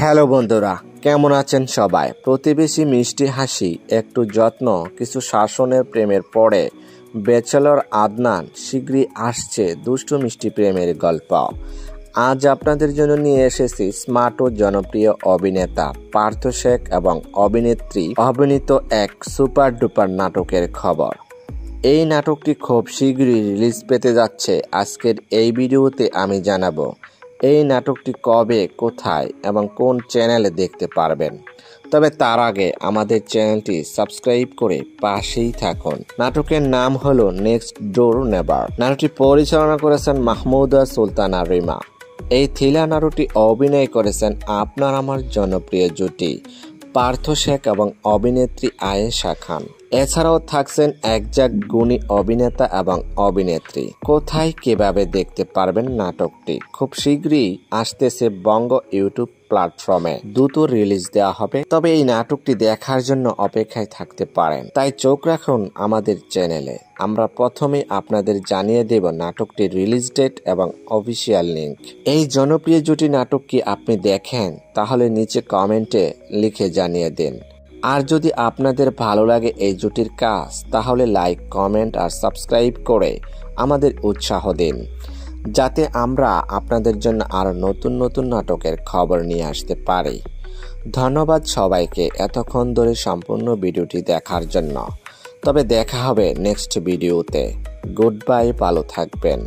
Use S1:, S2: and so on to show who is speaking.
S1: Hello বন্ধুরা, কেমন আছেন সবাই? প্রতিবেশী মিষ্টি হাসি, একটু যত্ন, কিছু শাসনের প্রেমের পরে ব্যাচেলর আদনান শীঘ্রই আসছে দুষ্টু মিষ্টি প্রেমের গল্প। আজ আপনাদের জন্য নিয়ে এসেছি স্মার্ট ও জনপ্রিয় অভিনেতা পার্থ শেখ এবং অভিনেত্রী অভিনীত এক সুপার ডুপার নাটকের খবর। এই নাটকটি খুব শীঘ্রই রিলিজ পেতে যাচ্ছে। আজকের এই ভিডিওতে আমি জানাবো এই নাটকটি কবে, কোথায় এবং কোন চ্যানেলে দেখতে পারবেন। তবে তার আগে আমাদের চ্যানেলটি সাবস্ক্রাইব করে পাশেই থাকুন। নাটকের নাম হলো নেক্সট ডোর নেবার। নাটকটি পরিচালনা করেছেন মাহমুদা সুলতানা রিমা। এই থ্রিলার নাটকটি অভিনয় করেছেন আপনার আমার জনপ্রিয় জুটি পার্থ শেখ এবং অভিনেত্রী আয়েশা খান। এছাড়াও থাকছেন একজাক গুণী অভিনেতা এবং অভিনেত্রী। কোথায় কিভাবে দেখতে পারবেন নাটকটি? খুব শীঘ্রই আসতেছে বঙ্গ ইউটিউব প্ল্যাটফর্মে, দ্রুত রিলিজ দেওয়া হবে। তবে এই নাটকটি দেখার জন্য অপেক্ষায় থাকতে পারেন, তাই চোখ রাখুন আমাদের চ্যানেলে। আমরা প্রথমে আপনাদের জানিয়ে দেব নাটকটির রিলিজ ডেট এবং অফিসিয়াল লিংক। এই জনপ্রিয় জুটি নাটক কি আপনি দেখেন? তাহলে নিচে কমেন্টে লিখে জানিয়ে দিন। আর যদি আপনাদের ভালো লাগে এই জুটির কাজ, তাহলে লাইক, কমেন্ট আর সাবস্ক্রাইব করে আমাদের উৎসাহ দিন, যাতে আমরা আপনাদের জন্য আরো নতুন নতুন নাটকের খবর নিয়ে আসতে পারি। ধন্যবাদ সবাইকে এতক্ষণ ধরে সম্পূর্ণ ভিডিওটি দেখার জন্য। তবে দেখা হবে নেক্সট ভিডিওতে। গুড বাই, ভালো থাকবেন।